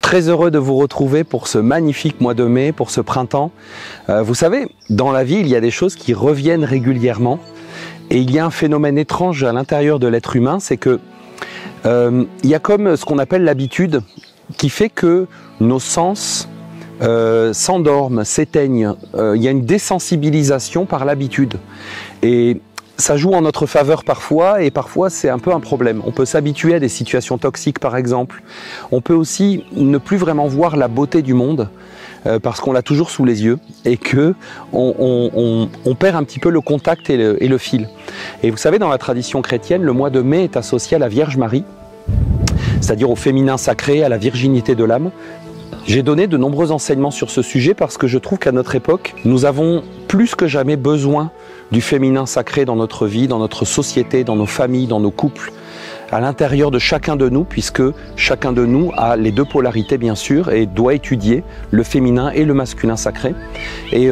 Très heureux de vous retrouver pour ce magnifique mois de mai, pour ce printemps. Vous savez, dans la vie, il y a des choses qui reviennent régulièrement. Et il y a un phénomène étrange à l'intérieur de l'être humain, c'est que il y a comme ce qu'on appelle l'habitude, qui fait que nos sens s'endorment, s'éteignent. Il y a une désensibilisation par l'habitude. Et ça joue en notre faveur parfois, et parfois c'est un peu un problème. On peut s'habituer à des situations toxiques par exemple. On peut aussi ne plus vraiment voir la beauté du monde parce qu'on l'a toujours sous les yeux et que on perd un petit peu le contact et le fil. Et vous savez, dans la tradition chrétienne, le mois de mai est associé à la Vierge Marie, c'est-à-dire au féminin sacré, à la virginité de l'âme. J'ai donné de nombreux enseignements sur ce sujet parce que je trouve qu'à notre époque, nous avons plus que jamais besoin du féminin sacré dans notre vie, dans notre société, dans nos familles, dans nos couples, à l'intérieur de chacun de nous, puisque chacun de nous a les deux polarités bien sûr et doit étudier le féminin et le masculin sacré. Et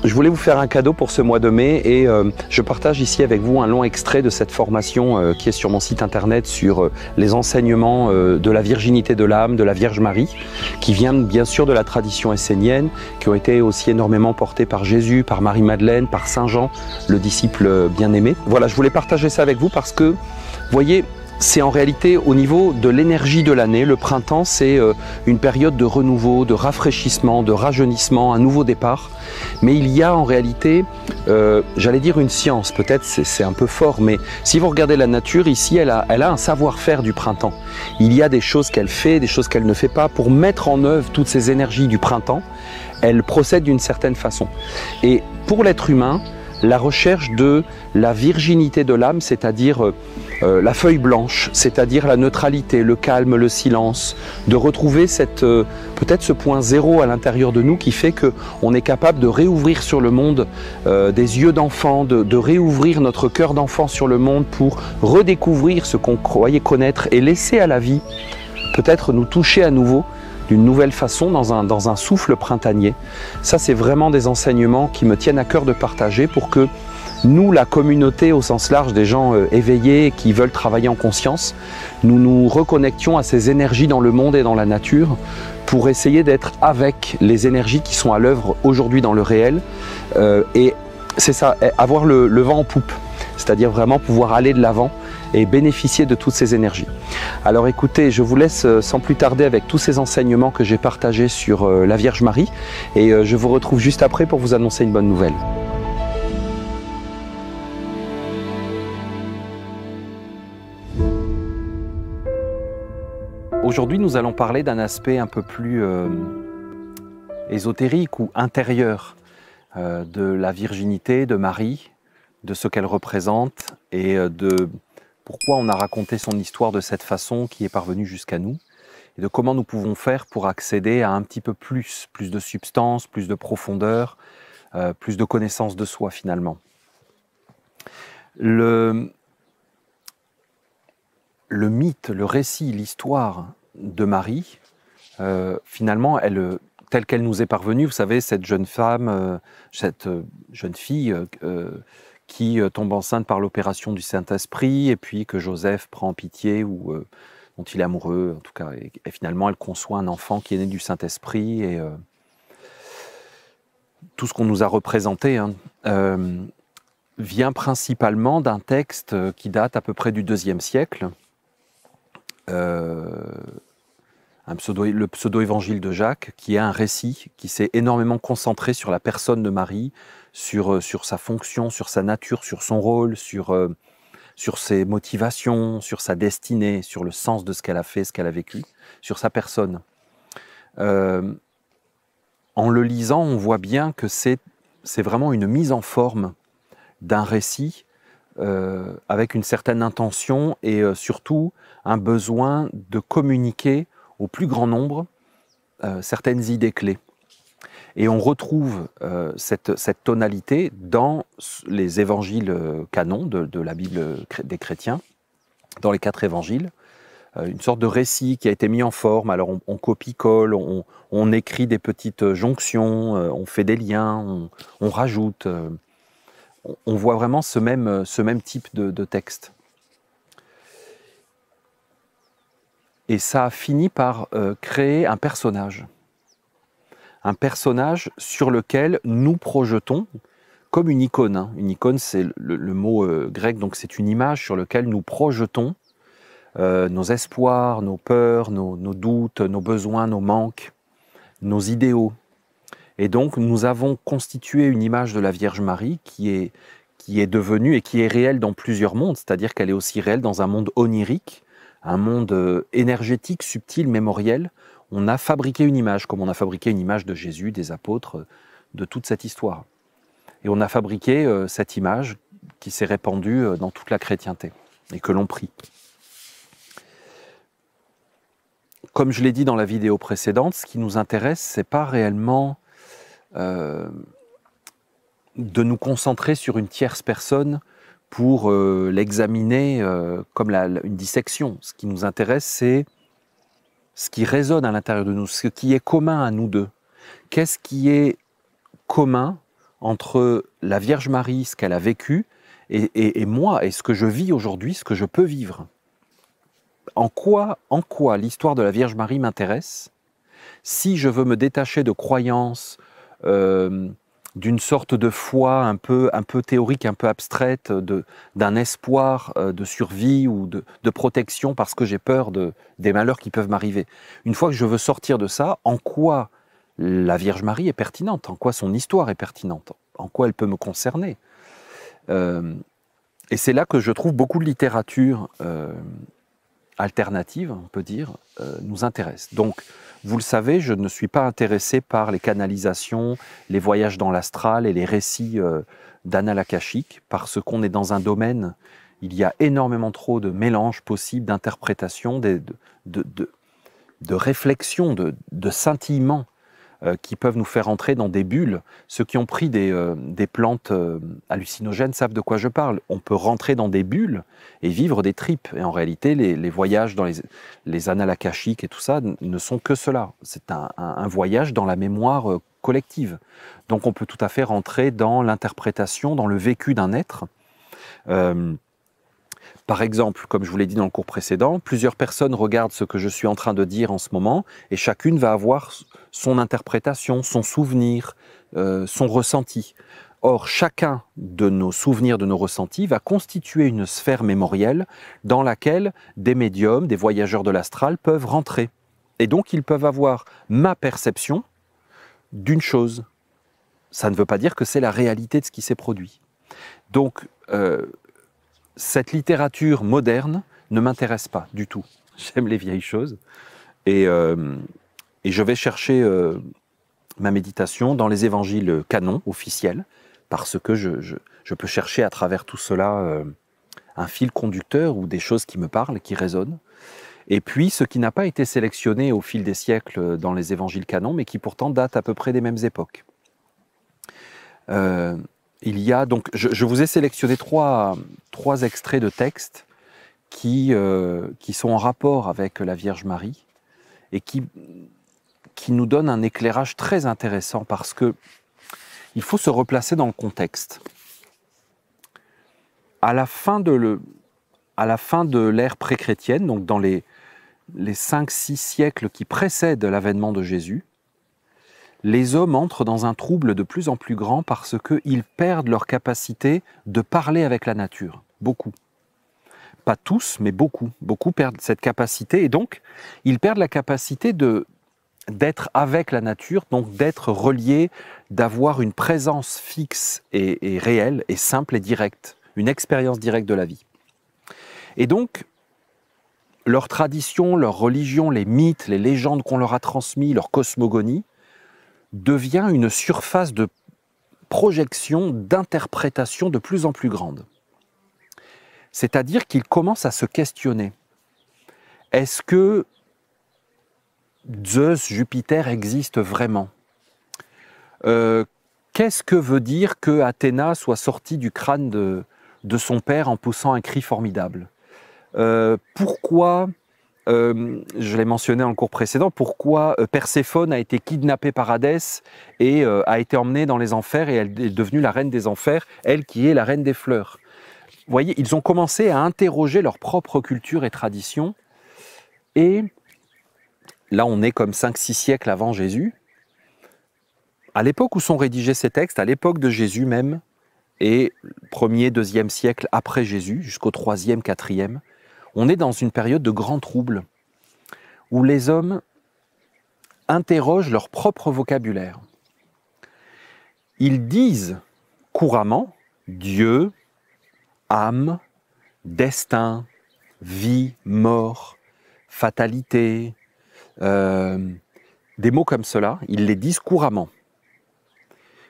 je voulais vous faire un cadeau pour ce mois de mai et je partage ici avec vous un long extrait de cette formation qui est sur mon site internet sur les enseignements de la virginité de l'âme, de la Vierge Marie, qui viennent bien sûr de la tradition essénienne, qui ont été aussi énormément portés par Jésus, par Marie-Madeleine, par Saint Jean, le disciple bien-aimé. Voilà, je voulais partager ça avec vous parce que, vous voyez, c'est en réalité au niveau de l'énergie de l'année. Le printemps, c'est une période de renouveau, de rafraîchissement, de rajeunissement, un nouveau départ. Mais il y a en réalité, j'allais dire une science, peut-être c'est un peu fort, mais si vous regardez la nature, ici, elle a un savoir-faire du printemps. Il y a des choses qu'elle fait, des choses qu'elle ne fait pas. Pour mettre en œuvre toutes ces énergies du printemps, elle procède d'une certaine façon. Et pour l'être humain, la recherche de la virginité de l'âme, c'est-à-dire la feuille blanche, c'est-à-dire la neutralité, le calme, le silence, de retrouver peut-être ce point zéro à l'intérieur de nous qui fait qu'on est capable de réouvrir sur le monde des yeux d'enfant, de réouvrir notre cœur d'enfant sur le monde pour redécouvrir ce qu'on croyait connaître et laisser à la vie peut-être nous toucher à nouveau d'une nouvelle façon, dans un souffle printanier. Ça, c'est vraiment des enseignements qui me tiennent à cœur de partager pour que nous, la communauté au sens large des gens éveillés qui veulent travailler en conscience, nous nous reconnections à ces énergies dans le monde et dans la nature pour essayer d'être avec les énergies qui sont à l'œuvre aujourd'hui dans le réel. Et c'est ça, avoir le vent en poupe, c'est-à-dire vraiment pouvoir aller de l'avant et bénéficier de toutes ces énergies. Alors écoutez, je vous laisse sans plus tarder avec tous ces enseignements que j'ai partagés sur la Vierge Marie et je vous retrouve juste après pour vous annoncer une bonne nouvelle. Aujourd'hui, nous allons parler d'un aspect un peu plus ésotérique ou intérieur de la virginité de Marie, de ce qu'elle représente et de pourquoi on a raconté son histoire de cette façon qui est parvenue jusqu'à nous et de comment nous pouvons faire pour accéder à un petit peu plus de substance, plus de profondeur, plus de connaissance de soi finalement. Le mythe, le récit, l'histoire de Marie, finalement, telle qu'elle nous est parvenue, vous savez, cette jeune femme, cette jeune fille qui tombe enceinte par l'opération du Saint-Esprit et puis que Joseph prend pitié ou dont il est amoureux, en tout cas, et finalement elle conçoit un enfant qui est né du Saint-Esprit et tout ce qu'on nous a représenté vient principalement d'un texte qui date à peu près du IIe siècle, le pseudo-évangile de Jacques, qui est un récit qui s'est énormément concentré sur la personne de Marie, sur sa fonction, sur sa nature, sur son rôle, sur ses motivations, sur sa destinée, sur le sens de ce qu'elle a fait, ce qu'elle a vécu, sur sa personne. En le lisant, on voit bien que c'est vraiment une mise en forme d'un récit avec une certaine intention et surtout un besoin de communiquer au plus grand nombre certaines idées clés. Et on retrouve cette tonalité dans les évangiles canons de la Bible des chrétiens, dans les 4 évangiles, une sorte de récit qui a été mis en forme. Alors on copie-colle, on écrit des petites jonctions, on fait des liens, on rajoute. On voit vraiment ce même type de texte. et ça a fini par créer un personnage sur lequel nous projetons comme une icône. Hein. Une icône, c'est le mot grec, donc c'est une image sur laquelle nous projetons nos espoirs, nos peurs, nos doutes, nos besoins, nos manques, nos idéaux. Et donc, nous avons constitué une image de la Vierge Marie qui est devenue et qui est réelle dans plusieurs mondes, c'est-à-dire qu'elle est aussi réelle dans un monde onirique, un monde énergétique, subtil, mémoriel. On a fabriqué une image, comme on a fabriqué une image de Jésus, des apôtres, de toute cette histoire. Et on a fabriqué cette image qui s'est répandue dans toute la chrétienté et que l'on prie. Comme je l'ai dit dans la vidéo précédente, ce qui nous intéresse, ce n'est pas réellement de nous concentrer sur une tierce personne pour l'examiner comme une dissection. Ce qui nous intéresse, c'est ce qui résonne à l'intérieur de nous, ce qui est commun à nous deux. Qu'est-ce qui est commun entre la Vierge Marie, ce qu'elle a vécu, et moi, et ce que je vis aujourd'hui, ce que je peux vivre? En quoi l'histoire de la Vierge Marie m'intéresse? Si je veux me détacher de croyances, d'une sorte de foi un peu théorique, un peu abstraite, d'un espoir de survie ou de protection parce que j'ai peur des malheurs qui peuvent m'arriver. Une fois que je veux sortir de ça, en quoi la Vierge Marie est pertinente? En quoi son histoire est pertinente? En quoi elle peut me concerner? Et c'est là que je trouve beaucoup de littérature alternative, on peut dire, nous intéresse. Donc, vous le savez, je ne suis pas intéressé par les canalisations, les voyages dans l'astral et les récits d'annales akashiques, parce qu'on est dans un domaine, il y a énormément trop de mélanges possibles, d'interprétations, de réflexions, de scintillements qui peuvent nous faire entrer dans des bulles. Ceux qui ont pris des plantes hallucinogènes savent de quoi je parle. On peut rentrer dans des bulles et vivre des tripes. Et en réalité, les voyages dans les annales akashiques et tout ça ne sont que cela. C'est un voyage dans la mémoire collective. Donc on peut tout à fait rentrer dans l'interprétation, dans le vécu d'un être. Par exemple, comme je vous l'ai dit dans le cours précédent, plusieurs personnes regardent ce que je suis en train de dire en ce moment et chacune va avoir son interprétation, son souvenir, son ressenti. Or, chacun de nos souvenirs, de nos ressentis va constituer une sphère mémorielle dans laquelle des médiums, des voyageurs de l'astral peuvent rentrer. Et donc, ils peuvent avoir ma perception d'une chose. Ça ne veut pas dire que c'est la réalité de ce qui s'est produit. Donc, cette littérature moderne ne m'intéresse pas du tout. J'aime les vieilles choses et je vais chercher ma méditation dans les évangiles canons officiels parce que je peux chercher à travers tout cela un fil conducteur ou des choses qui me parlent, qui résonnent. Et puis ce qui n'a pas été sélectionné au fil des siècles dans les évangiles canons, mais qui pourtant date à peu près des mêmes époques. Il y a donc, je vous ai sélectionné trois extraits de textes qui sont en rapport avec la Vierge Marie et qui nous donnent un éclairage très intéressant parce que il faut se replacer dans le contexte. À la fin de l'ère pré-chrétienne, donc dans les 5-6 siècles qui précèdent l'avènement de Jésus, les hommes entrent dans un trouble de plus en plus grand parce qu'ils perdent leur capacité de parler avec la nature. Beaucoup. Pas tous, mais beaucoup. Beaucoup perdent cette capacité et donc ils perdent la capacité d'être avec la nature, donc d'être reliés, d'avoir une présence fixe et réelle et simple et directe, une expérience directe de la vie. Et donc, leur tradition, leur religion, les mythes, les légendes qu'on leur a transmis, leur cosmogonie, devient une surface de projection, d'interprétation de plus en plus grande. C'est-à-dire qu'ils commencent à se questionner. Est-ce que Zeus, Jupiter existent vraiment? Qu'est-ce que veut dire que Athéna soit sortie du crâne de son père en poussant un cri formidable? Pourquoi, je l'ai mentionné dans le cours précédent, pourquoi Perséphone a été kidnappée par Hadès et a été emmenée dans les enfers et elle est devenue la reine des enfers, elle qui est la reine des fleurs? Vous voyez, ils ont commencé à interroger leur propre culture et tradition et là on est comme 5-6 siècles avant Jésus. À l'époque où sont rédigés ces textes, à l'époque de Jésus même, et 1er, 2e siècle après Jésus, jusqu'au 3e, 4e, on est dans une période de grand trouble, où les hommes interrogent leur propre vocabulaire. Ils disent couramment Dieu, âme, destin, vie, mort, fatalité, des mots comme cela, ils les disent couramment.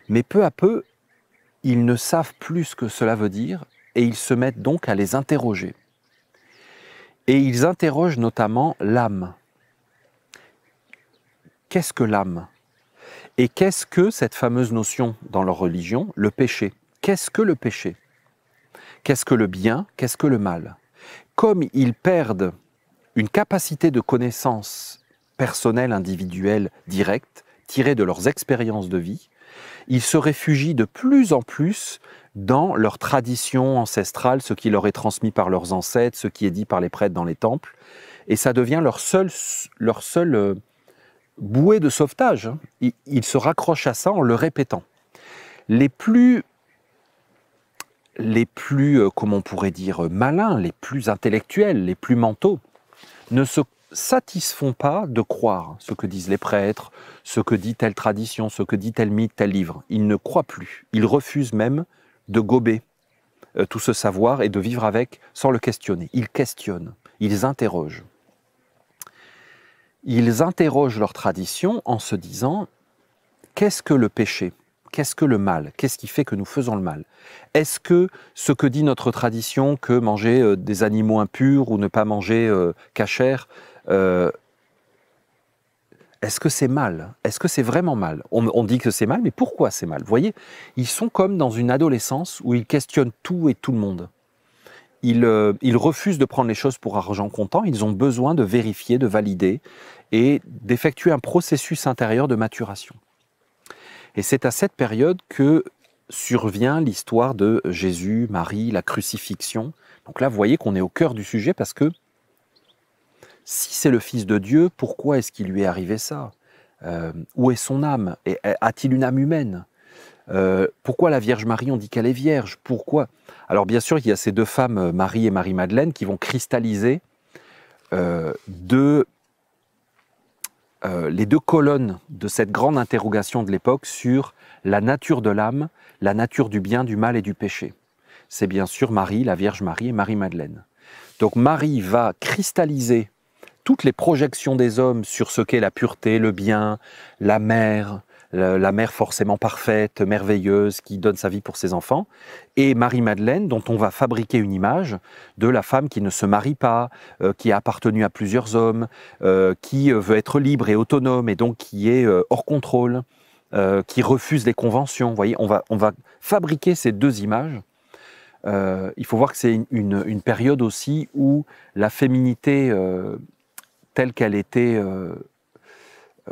Mais peu à peu, ils ne savent plus ce que cela veut dire et ils se mettent donc à les interroger. Et ils interrogent notamment l'âme. Qu'est-ce que l'âme? Et qu'est-ce que cette fameuse notion dans leur religion, le péché? Qu'est-ce que le péché? Qu'est-ce que le bien? Qu'est-ce que le mal? Comme ils perdent une capacité de connaissance personnelle, individuelle, directe, tirée de leurs expériences de vie, ils se réfugient de plus en plus dans leur tradition ancestrale, ce qui leur est transmis par leurs ancêtres, ce qui est dit par les prêtres dans les temples, et ça devient leur seul bouée de sauvetage. Ils se raccrochent à ça en le répétant. Les plus, comment on pourrait dire, malins, les plus intellectuels, les plus mentaux, ne se satisfont pas de croire ce que disent les prêtres, ce que dit telle tradition, ce que dit tel mythe, tel livre. Ils ne croient plus. Ils refusent même de gober tout ce savoir et de vivre avec sans le questionner. Ils questionnent, ils interrogent. Ils interrogent leur tradition en se disant « Qu'est-ce que le péché ? Qu'est-ce que le mal ? Qu'est-ce qui fait que nous faisons le mal ? Est-ce que ce que dit notre tradition, que manger des animaux impurs ou ne pas manger cachère, est-ce que c'est mal? Est-ce que c'est vraiment mal? On dit que c'est mal, mais pourquoi c'est mal? Vous voyez, ils sont comme dans une adolescence où ils questionnent tout et tout le monde. Ils refusent de prendre les choses pour argent comptant, ils ont besoin de vérifier, de valider et d'effectuer un processus intérieur de maturation. Et c'est à cette période que survient l'histoire de Jésus, Marie, la crucifixion. Donc là, vous voyez qu'on est au cœur du sujet parce que si c'est le Fils de Dieu, pourquoi est-ce qu'il lui est arrivé ça? Où est son âme? A-t-il une âme humaine? Pourquoi la Vierge Marie, on dit qu'elle est vierge? Pourquoi? Alors bien sûr, il y a ces deux femmes, Marie et Marie-Madeleine, qui vont cristalliser les deux colonnes de cette grande interrogation de l'époque sur la nature de l'âme, la nature du bien, du mal et du péché. C'est bien sûr Marie, la Vierge Marie et Marie-Madeleine. Donc Marie va cristalliser toutes les projections des hommes sur ce qu'est la pureté, le bien, la mère forcément parfaite, merveilleuse, qui donne sa vie pour ses enfants, et Marie-Madeleine, dont on va fabriquer une image de la femme qui ne se marie pas, qui a appartenu à plusieurs hommes, qui veut être libre et autonome, et donc qui est hors contrôle, qui refuse les conventions. Vous voyez, on va fabriquer ces deux images. Il faut voir que c'est une période aussi où la féminité telle qu'elle était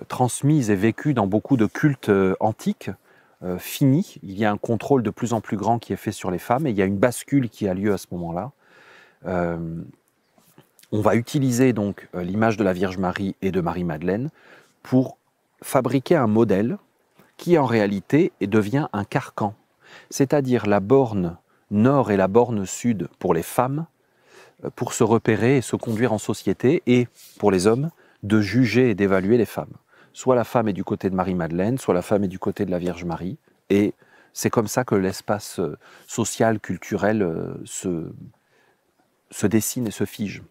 transmise et vécue dans beaucoup de cultes antiques, finit. Il y a un contrôle de plus en plus grand qui est fait sur les femmes et il y a une bascule qui a lieu à ce moment-là. On va utiliser donc l'image de la Vierge Marie et de Marie-Madeleine pour fabriquer un modèle qui en réalité devient un carcan, c'est-à-dire la borne nord et la borne sud pour les femmes, pour se repérer et se conduire en société, et pour les hommes, de juger et d'évaluer les femmes. Soit la femme est du côté de Marie-Madeleine, soit la femme est du côté de la Vierge Marie, et c'est comme ça que l'espace social, culturel se dessine et se fige.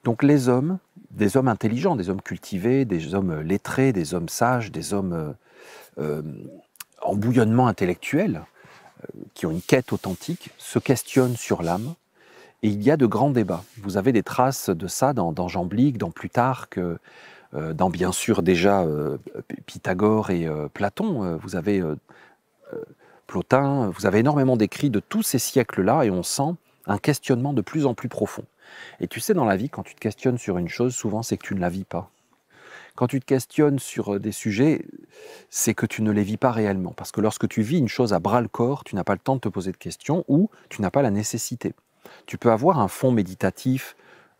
Donc les hommes, des hommes intelligents, des hommes cultivés, des hommes lettrés, des hommes sages, des hommes en bouillonnement intellectuel, qui ont une quête authentique, se questionnent sur l'âme. Et il y a de grands débats. Vous avez des traces de ça dans Jamblique, dans Plutarque, dans bien sûr déjà Pythagore et Platon. Vous avez Plotin, vous avez énormément d'écrits de tous ces siècles-là et on sent un questionnement de plus en plus profond. Et tu sais, dans la vie, quand tu te questionnes sur une chose, souvent c'est que tu ne la vis pas. Quand tu te questionnes sur des sujets, c'est que tu ne les vis pas réellement. Parce que lorsque tu vis une chose à bras-le-corps, tu n'as pas le temps de te poser de questions ou tu n'as pas la nécessité. Tu peux avoir un fond méditatif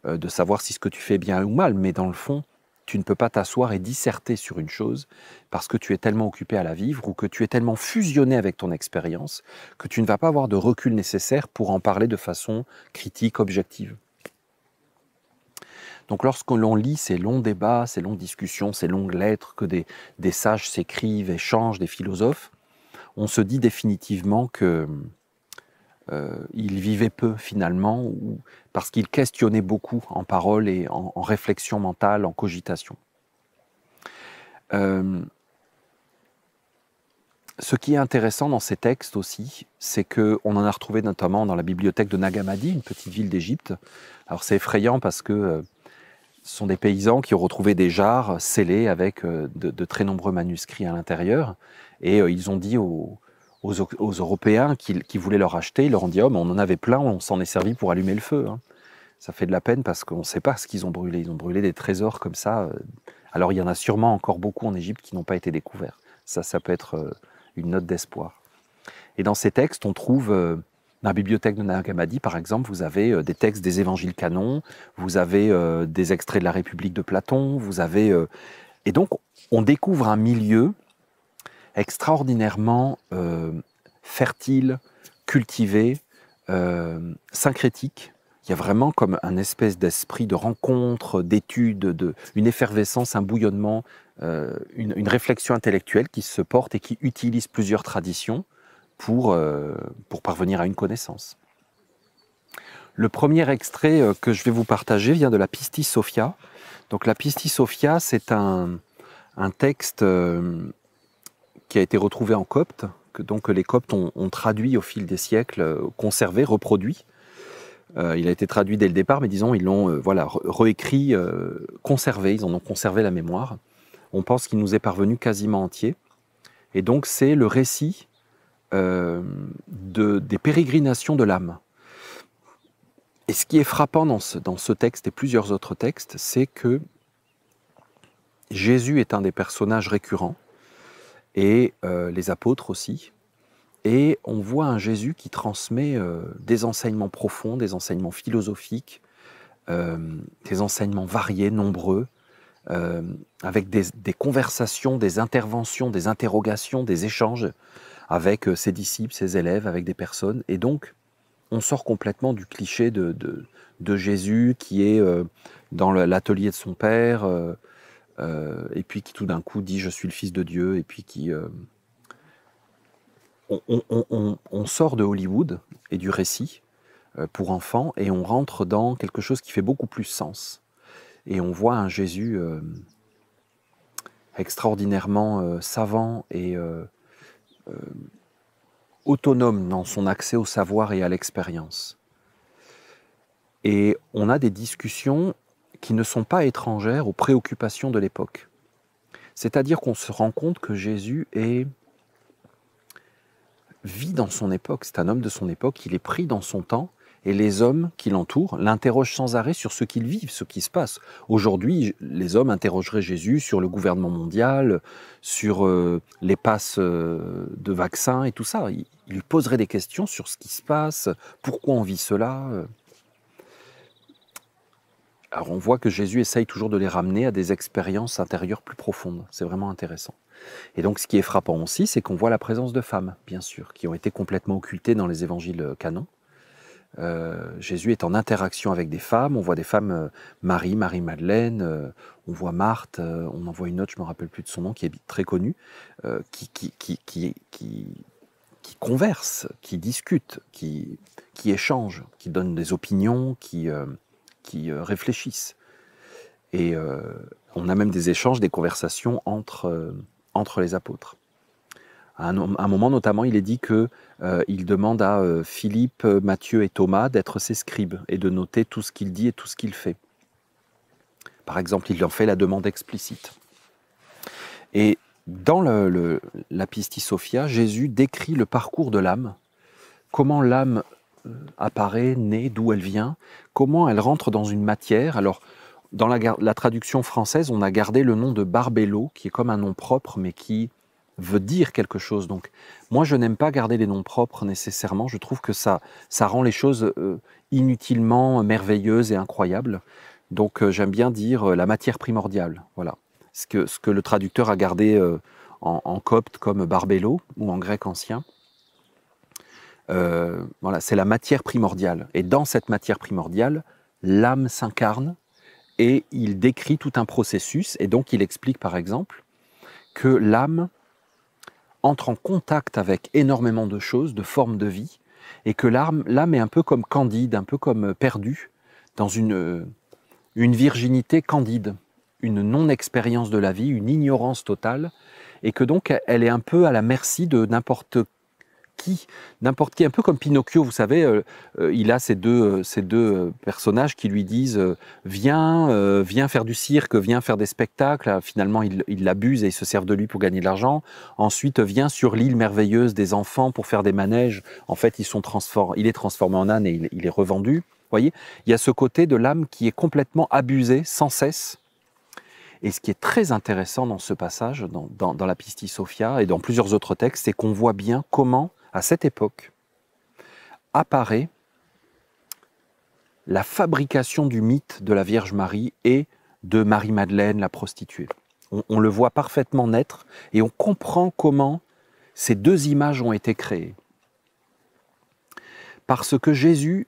de savoir si ce que tu fais est bien ou mal, mais dans le fond, tu ne peux pas t'asseoir et disserter sur une chose parce que tu es tellement occupé à la vivre ou que tu es tellement fusionné avec ton expérience que tu ne vas pas avoir de recul nécessaire pour en parler de façon critique, objective. Donc lorsque l'on lit ces longs débats, ces longues discussions, ces longues lettres que des sages s'écrivent, échangent, des philosophes, on se dit définitivement que il vivait peu finalement, parce qu'il questionnait beaucoup en parole et en réflexion mentale, en cogitation. Ce qui est intéressant dans ces textes aussi, c'est qu'on en a retrouvé notamment dans la bibliothèque de Nag Hammadi, une petite ville d'Égypte. Alors c'est effrayant parce que ce sont des paysans qui ont retrouvé des jarres scellées avec de très nombreux manuscrits à l'intérieur, et ils ont dit aux Européens qui voulaient leur acheter, ils leur ont dit « Oh, mais on en avait plein, on s'en est servi pour allumer le feu. Hein. » Ça fait de la peine parce qu'on ne sait pas ce qu'ils ont brûlé. Ils ont brûlé des trésors comme ça. Alors il y en a sûrement encore beaucoup en Égypte qui n'ont pas été découverts. Ça peut être une note d'espoir. Et dans ces textes, on trouve, dans la bibliothèque de Nag Hammadi, par exemple, vous avez des textes des évangiles canons, vous avez des extraits de la République de Platon, vous avez... Et donc, on découvre un milieu extraordinairement fertile, cultivé, syncrétique. Il y a vraiment comme un espèce d'esprit de rencontre, d'étude, une effervescence, un bouillonnement, une réflexion intellectuelle qui se porte et qui utilise plusieurs traditions pour parvenir à une connaissance. Le premier extrait que je vais vous partager vient de la Pistis Sophia. Donc la Pistis Sophia, c'est un texte qui a été retrouvé en copte, que les coptes ont traduit au fil des siècles, conservé, reproduit. Il a été traduit dès le départ, mais disons, ils l'ont réécrit, conservé, ils en ont conservé la mémoire. On pense qu'il nous est parvenu quasiment entier. Et donc, c'est le récit des pérégrinations de l'âme. Et ce qui est frappant dans ce texte et plusieurs autres textes, c'est que Jésus est un des personnages récurrents, et les apôtres aussi. Et on voit un Jésus qui transmet des enseignements profonds, des enseignements philosophiques, des enseignements variés, nombreux, avec des conversations, des interventions, des interrogations, des échanges avec ses disciples, ses élèves, avec des personnes. Et donc, on sort complètement du cliché de Jésus qui est dans l'atelier de son père, et puis qui tout d'un coup dit « je suis le fils de Dieu », et puis qui... On sort de Hollywood et du récit pour enfants et on rentre dans quelque chose qui fait beaucoup plus sens. Et on voit un Jésus extraordinairement savant et autonome dans son accès au savoir et à l'expérience. Et on a des discussions qui ne sont pas étrangères aux préoccupations de l'époque. C'est-à-dire qu'on se rend compte que Jésus vit dans son époque, c'est un homme de son époque, il est pris dans son temps, et les hommes qui l'entourent l'interrogent sans arrêt sur ce qu'ils vivent, ce qui se passe. Aujourd'hui, les hommes interrogeraient Jésus sur le gouvernement mondial, sur les passes de vaccins et tout ça. Ils lui poseraient des questions sur ce qui se passe, pourquoi on vit cela. Alors on voit que Jésus essaye toujours de les ramener à des expériences intérieures plus profondes. C'est vraiment intéressant. Et donc ce qui est frappant aussi, c'est qu'on voit la présence de femmes, bien sûr, qui ont été complètement occultées dans les évangiles canons. Jésus est en interaction avec des femmes, on voit des femmes, Marie-Madeleine, on voit Marthe, on en voit une autre, je ne me rappelle plus de son nom, qui est très connue, qui conversent, qui discutent, qui échangent, qui donnent des opinions, qui réfléchissent. Et on a même des échanges, des conversations entre les apôtres. À un moment notamment, il est dit qu'il demande à Philippe, Matthieu et Thomas d'être ses scribes et de noter tout ce qu'il dit et tout ce qu'il fait. Par exemple, il en fait la demande explicite. Et dans la Pistis Sophia, Jésus décrit le parcours de l'âme, comment l'âme apparaît, naît, d'où elle vient, comment elle rentre dans une matière. Alors, dans la traduction française, on a gardé le nom de Barbello, qui est comme un nom propre, mais qui veut dire quelque chose. Donc, moi, je n'aime pas garder les noms propres nécessairement. Je trouve que ça rend les choses inutilement merveilleuses et incroyables. Donc, j'aime bien dire la matière primordiale. Voilà. Ce que le traducteur a gardé en copte comme barbello ou en grec ancien. Voilà, c'est la matière primordiale. Et dans cette matière primordiale, l'âme s'incarne et il décrit tout un processus. Et donc, il explique par exemple que l'âme entre en contact avec énormément de choses, de formes de vie, et que l'âme est un peu comme Candide, un peu comme perdue dans une virginité candide, une non-expérience de la vie, une ignorance totale, et que donc elle est un peu à la merci de n'importe qui, un peu comme Pinocchio, vous savez, il a ces deux personnages qui lui disent viens faire du cirque, viens faire des spectacles. Finalement, il l'abuse et ils se servent de lui pour gagner de l'argent. Ensuite, viens sur l'île merveilleuse des enfants pour faire des manèges. En fait, il est transformé en âne et il est revendu. Vous voyez, il y a ce côté de l'âme qui est complètement abusée sans cesse. Et ce qui est très intéressant dans ce passage, dans la Pistis Sophia et dans plusieurs autres textes, c'est qu'on voit bien comment, à cette époque, apparaît la fabrication du mythe de la Vierge Marie et de Marie-Madeleine, la prostituée. On le voit parfaitement naître et on comprend comment ces deux images ont été créées. Parce que Jésus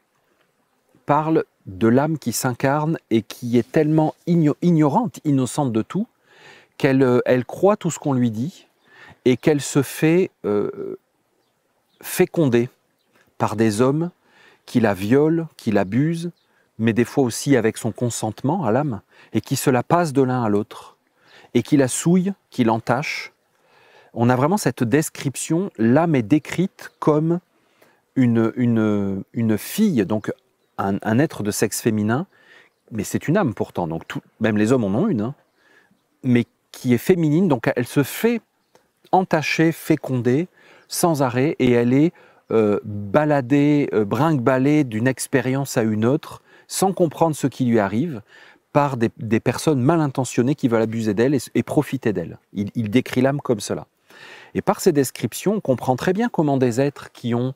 parle de l'âme qui s'incarne et qui est tellement ignorante, innocente de tout, qu'elle croit tout ce qu'on lui dit et qu'elle se fait féconder par des hommes qui la violent, qui l'abusent, mais des fois aussi avec son consentement à l'âme, et qui se la passent de l'un à l'autre, et qui la souillent, qui l'entachent. On a vraiment cette description, l'âme est décrite comme une fille, donc un être de sexe féminin, mais c'est une âme pourtant, donc même les hommes en ont une, hein, mais qui est féminine, donc elle se fait entacher, féconder, sans arrêt, et elle est baladée, brinque-ballée d'une expérience à une autre, sans comprendre ce qui lui arrive, par des personnes mal intentionnées qui veulent abuser d'elle et profiter d'elle. Il décrit l'âme comme cela. Et par ces descriptions, on comprend très bien comment des êtres qui ont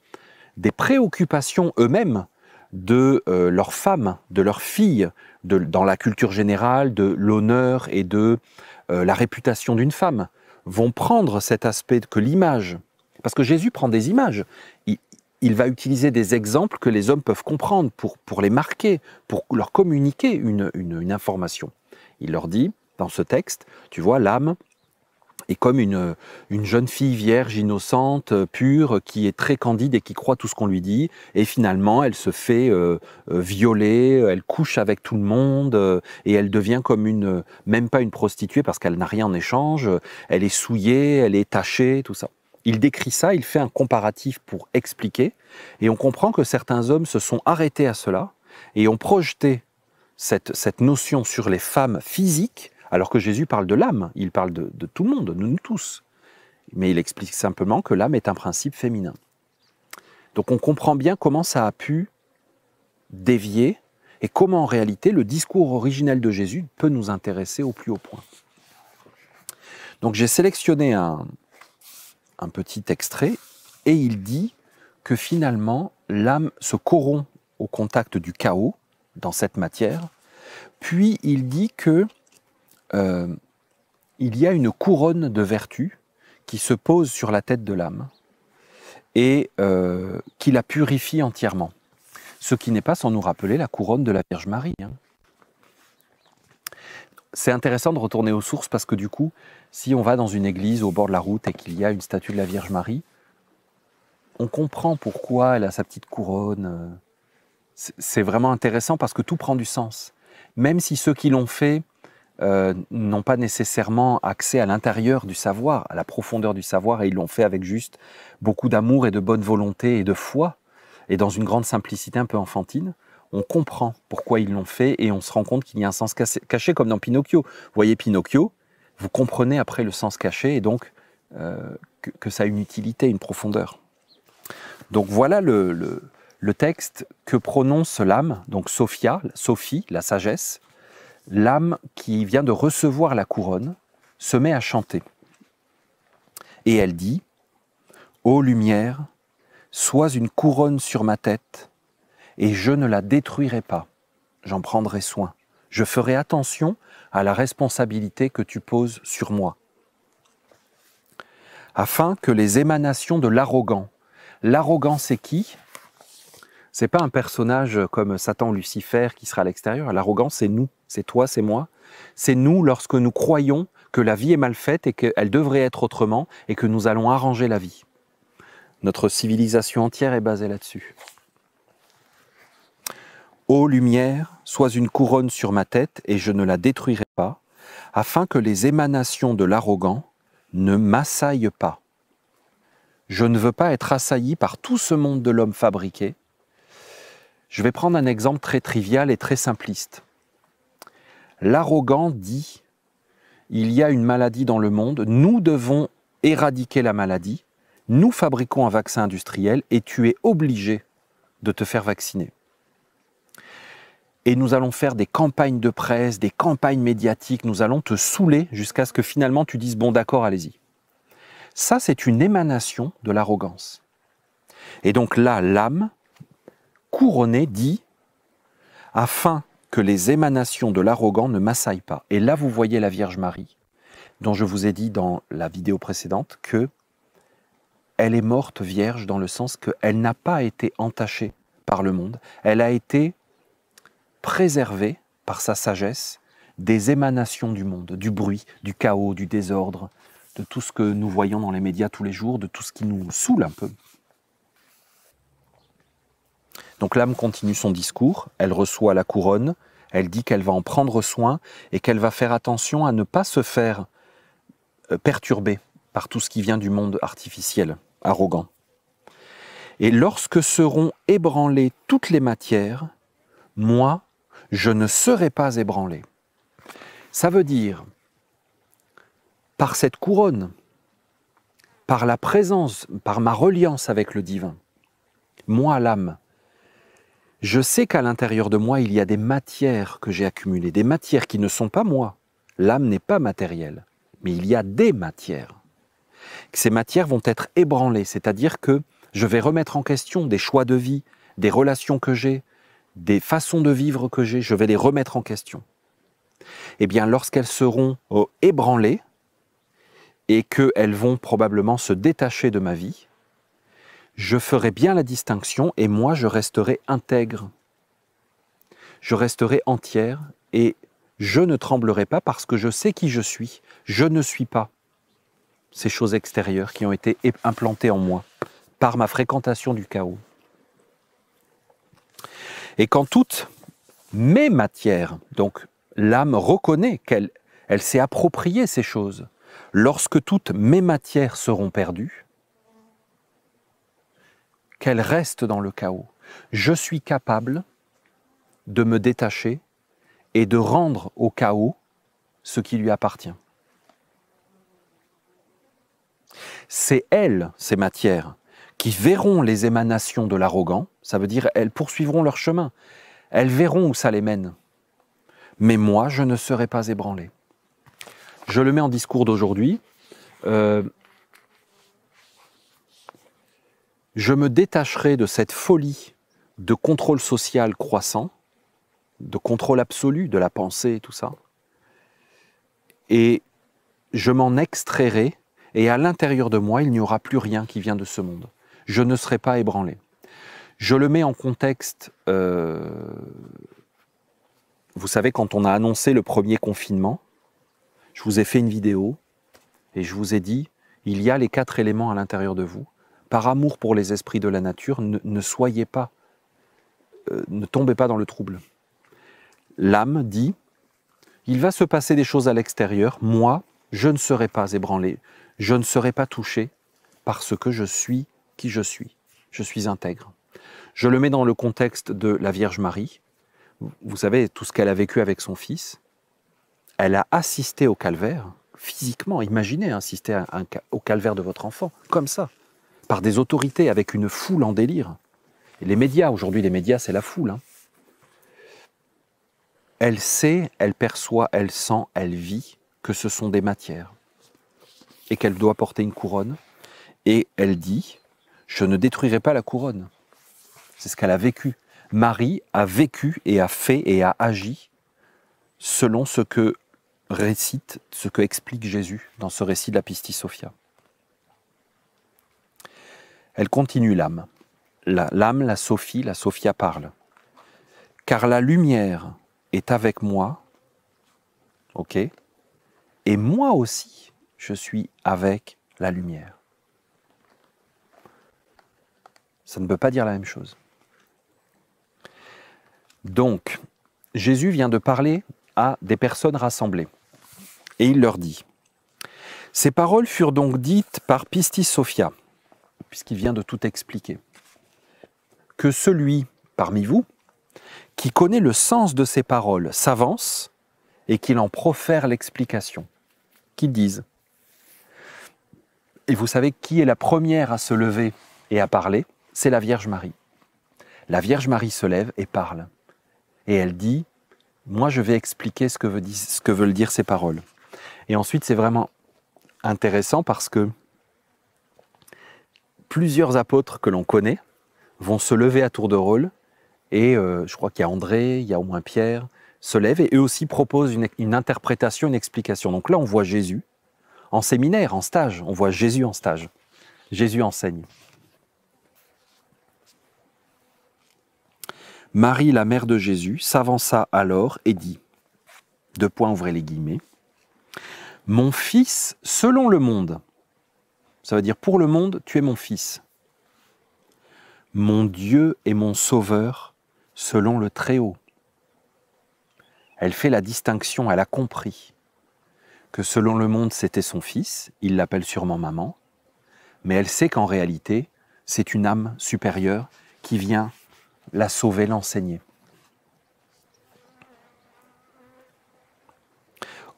des préoccupations eux-mêmes de leurs femmes, de leurs filles, dans la culture générale, de l'honneur et de la réputation d'une femme, vont prendre cet aspect que l'image, parce que Jésus prend des images, il va utiliser des exemples que les hommes peuvent comprendre pour les marquer, pour leur communiquer une information. Il leur dit, dans ce texte, tu vois, l'âme est comme une jeune fille vierge, innocente, pure, qui est très candide et qui croit tout ce qu'on lui dit, et finalement elle se fait violer, elle couche avec tout le monde, et elle devient comme même pas une prostituée parce qu'elle n'a rien en échange, elle est souillée, elle est tachée, tout ça. Il décrit ça, il fait un comparatif pour expliquer, et on comprend que certains hommes se sont arrêtés à cela, et ont projeté cette notion sur les femmes physiques, alors que Jésus parle de l'âme, il parle de tout le monde, de nous tous. Mais il explique simplement que l'âme est un principe féminin. Donc on comprend bien comment ça a pu dévier, et comment en réalité le discours originel de Jésus peut nous intéresser au plus haut point. Donc j'ai sélectionné un petit extrait, et il dit que finalement l'âme se corrompt au contact du chaos dans cette matière, puis il dit que il y a une couronne de vertu qui se pose sur la tête de l'âme et qui la purifie entièrement. Ce qui n'est pas sans nous rappeler la couronne de la Vierge Marie. Hein. C'est intéressant de retourner aux sources parce que du coup, si on va dans une église au bord de la route et qu'il y a une statue de la Vierge Marie, on comprend pourquoi elle a sa petite couronne. C'est vraiment intéressant parce que tout prend du sens. Même si ceux qui l'ont fait n'ont pas nécessairement accès à l'intérieur du savoir, à la profondeur du savoir, et ils l'ont fait avec juste beaucoup d'amour et de bonne volonté et de foi, et dans une grande simplicité un peu enfantine, on comprend pourquoi ils l'ont fait et on se rend compte qu'il y a un sens caché comme dans Pinocchio. Vous voyez Pinocchio, vous comprenez après le sens caché et donc que ça a une utilité, une profondeur. Donc voilà le texte que prononce l'âme, donc Sophie, la sagesse. L'âme qui vient de recevoir la couronne se met à chanter. Et elle dit, « Ô lumière, sois une couronne sur ma tête, et je ne la détruirai pas. J'en prendrai soin. Je ferai attention à la responsabilité que tu poses sur moi. Afin que les émanations de l'arrogant, l'arrogant c'est qui? C'est pas un personnage comme Satan ou Lucifer qui sera à l'extérieur. L'arrogant c'est nous, c'est toi, c'est moi. C'est nous lorsque nous croyons que la vie est mal faite et qu'elle devrait être autrement et que nous allons arranger la vie. Notre civilisation entière est basée là-dessus. Ô lumière, sois une couronne sur ma tête et je ne la détruirai pas, afin que les émanations de l'arrogant ne m'assaillent pas. Je ne veux pas être assailli par tout ce monde de l'homme fabriqué. Je vais prendre un exemple très trivial et très simpliste. L'arrogant dit, il y a une maladie dans le monde, nous devons éradiquer la maladie, nous fabriquons un vaccin industriel et tu es obligé de te faire vacciner. Et nous allons faire des campagnes de presse, des campagnes médiatiques, nous allons te saouler jusqu'à ce que finalement tu dises « bon d'accord, allez-y ». Ça, c'est une émanation de l'arrogance. Et donc là, l'âme couronnée dit « afin que les émanations de l'arrogant ne m'assaillent pas ». Et là, vous voyez la Vierge Marie, dont je vous ai dit dans la vidéo précédente que elle est morte vierge dans le sens qu'elle n'a pas été entachée par le monde, elle a été préservée par sa sagesse des émanations du monde, du bruit, du chaos, du désordre, de tout ce que nous voyons dans les médias tous les jours, de tout ce qui nous saoule un peu. Donc l'âme continue son discours, elle reçoit la couronne, elle dit qu'elle va en prendre soin et qu'elle va faire attention à ne pas se faire perturber par tout ce qui vient du monde artificiel, arrogant. Et lorsque seront ébranlées toutes les matières, moi, je ne serai pas ébranlé. Ça veut dire, par cette couronne, par la présence, par ma reliance avec le divin, moi, l'âme, je sais qu'à l'intérieur de moi, il y a des matières que j'ai accumulées, des matières qui ne sont pas moi. L'âme n'est pas matérielle, mais il y a des matières. Ces matières vont être ébranlées, c'est-à-dire que je vais remettre en question des choix de vie, des relations que j'ai, des façons de vivre que j'ai, je vais les remettre en question. Eh bien, lorsqu'elles seront ébranlées et qu'elles vont probablement se détacher de ma vie, je ferai bien la distinction et moi, je resterai intègre. Je resterai entière et je ne tremblerai pas parce que je sais qui je suis. Je ne suis pas ces choses extérieures qui ont été implantées en moi par ma fréquentation du chaos. Et quand toutes mes matières, donc l'âme reconnaît qu'elle s'est appropriée ces choses, lorsque toutes mes matières seront perdues, qu'elles restent dans le chaos, je suis capable de me détacher et de rendre au chaos ce qui lui appartient. C'est elles, ces matières, qui verront les émanations de l'arrogant, ça veut dire elles poursuivront leur chemin, elles verront où ça les mène. Mais moi, je ne serai pas ébranlé. Je le mets en discours d'aujourd'hui. Je me détacherai de cette folie de contrôle social croissant, de contrôle absolu de la pensée et tout ça. Et je m'en extrairai, et à l'intérieur de moi, il n'y aura plus rien qui vient de ce monde. Je ne serai pas ébranlé. Je le mets en contexte, vous savez, quand on a annoncé le premier confinement, je vous ai fait une vidéo et je vous ai dit, il y a les 4 éléments à l'intérieur de vous. Par amour pour les esprits de la nature, ne soyez pas, ne tombez pas dans le trouble. L'âme dit, il va se passer des choses à l'extérieur, moi, je ne serai pas ébranlé, je ne serai pas touché parce que je suis qui je suis intègre. Je le mets dans le contexte de la Vierge Marie. Vous savez, tout ce qu'elle a vécu avec son fils, elle a assisté au calvaire, physiquement, imaginez assister au calvaire de votre enfant, comme ça, par des autorités, avec une foule en délire. Et les médias, aujourd'hui les médias c'est la foule. Elle sait, elle perçoit, elle sent, elle vit que ce sont des matières. et qu'elle doit porter une couronne. Et elle dit, je ne détruirai pas la couronne. C'est ce qu'elle a vécu. Marie a vécu et a fait et a agi selon ce que récite, ce que explique Jésus dans ce récit de la Pistis Sophia. Elle continue l'âme. L'âme, la Sophie, la Sophia parle. Car la lumière est avec moi, ok, et moi aussi, je suis avec la lumière. Ça ne peut pas dire la même chose. Donc, Jésus vient de parler à des personnes rassemblées. Et il leur dit, « Ces paroles furent donc dites par Pistis Sophia, puisqu'il vient de tout expliquer, que celui parmi vous qui connaît le sens de ces paroles s'avance et qu'il en profère l'explication, qu'il dise. » Et vous savez qui est la première à se lever et à parler? C'est la Vierge Marie. La Vierge Marie se lève et parle. Et elle dit, moi je vais expliquer ce que veulent dire ces paroles. Et ensuite c'est vraiment intéressant parce que plusieurs apôtres que l'on connaît vont se lever à tour de rôle et je crois qu'il y a André, il y a au moins Pierre, se lèvent et eux aussi proposent une interprétation, une explication. Donc là on voit Jésus en séminaire, en stage, on voit Jésus en stage. Jésus enseigne. Marie, la mère de Jésus, s'avança alors et dit, deux points, ouvrez les guillemets, « Mon fils, selon le monde », ça veut dire pour le monde, tu es mon fils. « Mon Dieu et mon Sauveur, selon le Très-Haut ». Elle fait la distinction, elle a compris que selon le monde, c'était son fils, il l'appelle sûrement maman, mais elle sait qu'en réalité, c'est une âme supérieure qui vient la sauver, l'enseigner.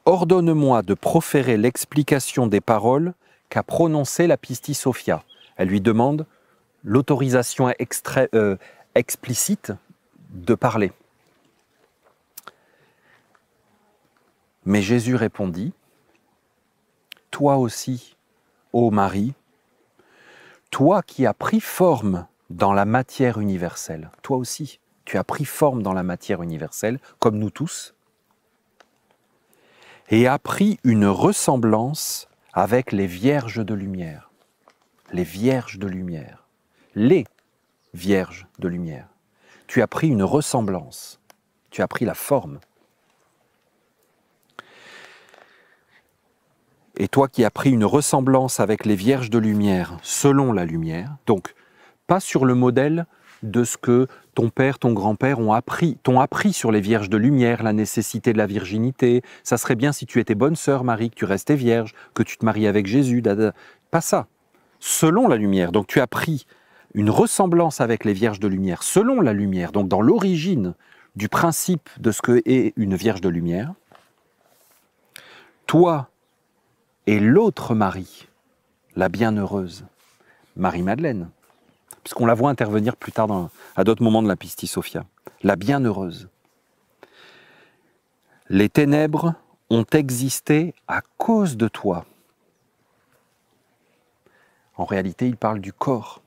Ordonne-moi de proférer l'explication des paroles qu'a prononcées la Pistis Sophia. Elle lui demande l'autorisation explicite de parler. Mais Jésus répondit, « Toi aussi, ô Marie, toi qui as pris forme dans la matière universelle. Toi aussi, tu as pris forme dans la matière universelle, comme nous tous, et as pris une ressemblance avec les vierges de lumière. Les vierges de lumière. Les vierges de lumière. Tu as pris une ressemblance. Tu as pris la forme. Et toi qui as pris une ressemblance avec les vierges de lumière, selon la lumière, donc pas sur le modèle de ce que ton père, ton grand-père t'ont appris sur les vierges de lumière, la nécessité de la virginité. Ça serait bien si tu étais bonne sœur, Marie, que tu restais vierge, que tu te mariais avec Jésus. Pas ça. Selon la lumière. Donc tu as pris une ressemblance avec les vierges de lumière, selon la lumière. Donc dans l'origine du principe de ce que est une vierge de lumière. Toi et l'autre Marie, la bienheureuse, Marie-Madeleine, puisqu'on la voit intervenir plus tard à d'autres moments de la Pistis Sophia. La bienheureuse. Les ténèbres ont existé à cause de toi. En réalité, il parle du corps.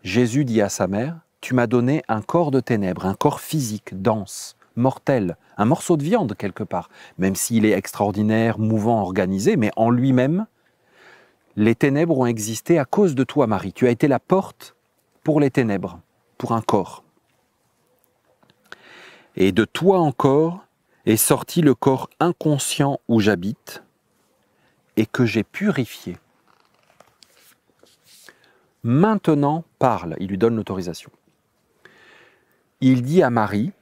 Jésus dit à sa mère, « Tu m'as donné un corps de ténèbres, un corps physique, dense, mortel, un morceau de viande quelque part, même s'il est extraordinaire, mouvant, organisé, mais en lui-même, les ténèbres ont existé à cause de toi, Marie. Tu as été la porte pour les ténèbres, pour un corps. Et de toi encore est sorti le corps inconscient où j'habite et que j'ai purifié. Maintenant parle, il lui donne l'autorisation. Il dit à Marie,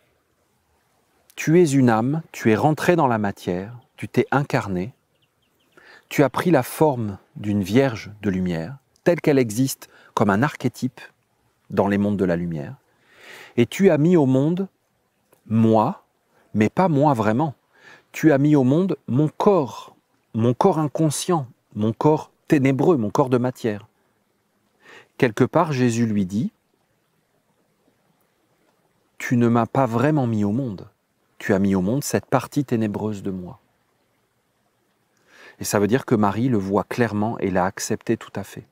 tu es une âme, tu es rentrée dans la matière, tu t'es incarnée, tu as pris la forme d'une vierge de lumière, telle qu'elle existe comme un archétype dans les mondes de la lumière, et tu as mis au monde moi, mais pas moi vraiment. Tu as mis au monde mon corps inconscient, mon corps ténébreux, mon corps de matière. Quelque part, Jésus lui dit, tu ne m'as pas vraiment mis au monde, tu as mis au monde cette partie ténébreuse de moi. Et ça veut dire que Marie le voit clairement et l'a accepté tout à fait.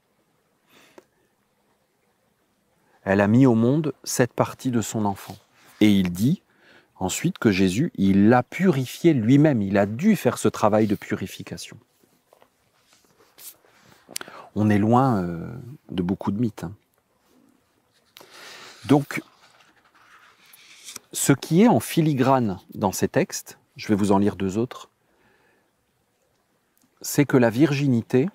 Elle a mis au monde cette partie de son enfant. Et il dit ensuite que Jésus, il l'a purifié lui-même, il a dû faire ce travail de purification. On est loin de beaucoup de mythes. Donc, ce qui est en filigrane dans ces textes, je vais vous en lire 2 autres, c'est que la virginité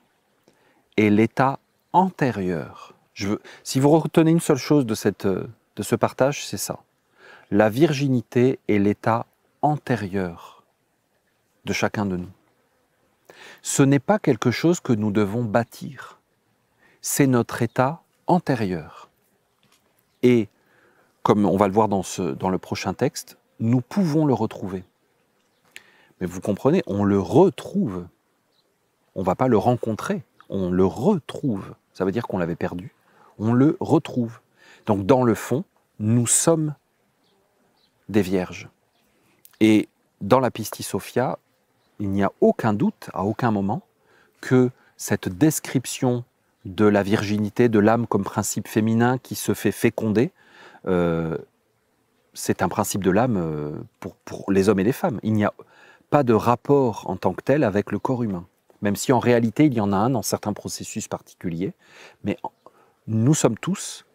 est l'état antérieur. Si vous retenez une seule chose de ce partage, c'est ça. La virginité est l'état antérieur de chacun de nous. Ce n'est pas quelque chose que nous devons bâtir. C'est notre état antérieur. Et, comme on va le voir dans le prochain texte, nous pouvons le retrouver. Mais vous comprenez, on le retrouve. On ne va pas le rencontrer, on le retrouve. Ça veut dire qu'on l'avait perdu. On le retrouve. Donc, dans le fond, nous sommes des vierges. Et dans la Pistis Sophia, il n'y a aucun doute, à aucun moment, que cette description de la virginité, de l'âme comme principe féminin qui se fait féconder, c'est un principe de l'âme pour les hommes et les femmes. Il n'y a pas de rapport en tant que tel avec le corps humain. Même si en réalité il y en a un dans certains processus particuliers, mais nous sommes tous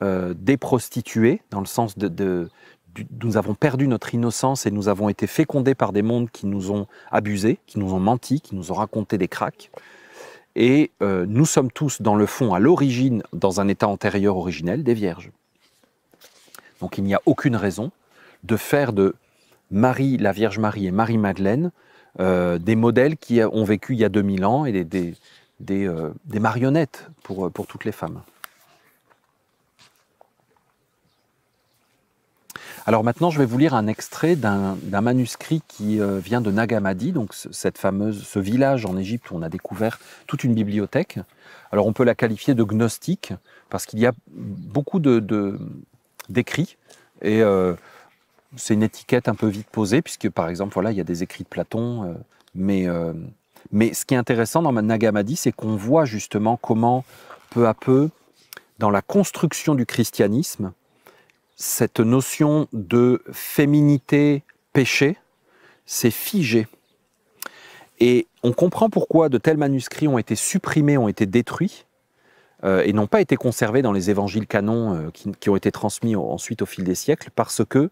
des prostituées, dans le sens nous avons perdu notre innocence et nous avons été fécondés par des mondes qui nous ont abusés, qui nous ont menti, qui nous ont raconté des cracks. Et nous sommes tous, dans le fond, à l'origine, dans un état antérieur originel, des vierges. Donc il n'y a aucune raison de faire de Marie, la Vierge Marie et Marie-Madeleine des modèles qui ont vécu il y a 2000 ans et des marionnettes pour toutes les femmes. Alors maintenant, je vais vous lire un extrait d'un manuscrit qui vient de Nag Hammadi, donc ce village en Égypte où on a découvert toute une bibliothèque. Alors on peut la qualifier de gnostique, parce qu'il y a beaucoup d'écrits, et c'est une étiquette un peu vite posée, puisque par exemple, voilà, il y a des écrits de Platon, mais ce qui est intéressant dans Nag Hammadi, c'est qu'on voit justement comment, peu à peu, dans la construction du christianisme, cette notion de féminité péché s'est figée. Et on comprend pourquoi de tels manuscrits ont été supprimés, ont été détruits, et n'ont pas été conservés dans les évangiles canons qui ont été transmis ensuite au fil des siècles, parce que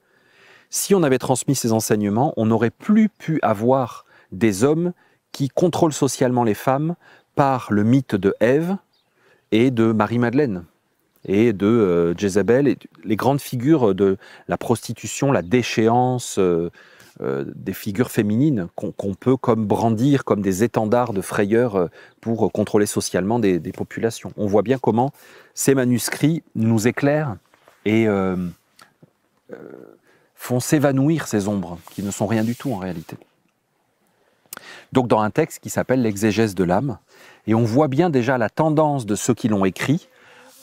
si on avait transmis ces enseignements, on n'aurait plus pu avoir des hommes qui contrôlent socialement les femmes par le mythe de Ève et de Marie-Madeleine et de Jézabel, et les grandes figures de la prostitution, la déchéance, des figures féminines qu'on peut comme brandir comme des étendards de frayeur pour contrôler socialement des populations. On voit bien comment ces manuscrits nous éclairent et font s'évanouir ces ombres, qui ne sont rien du tout en réalité. Donc dans un texte qui s'appelle l'exégèse de l'âme, et on voit bien déjà la tendance de ceux qui l'ont écrit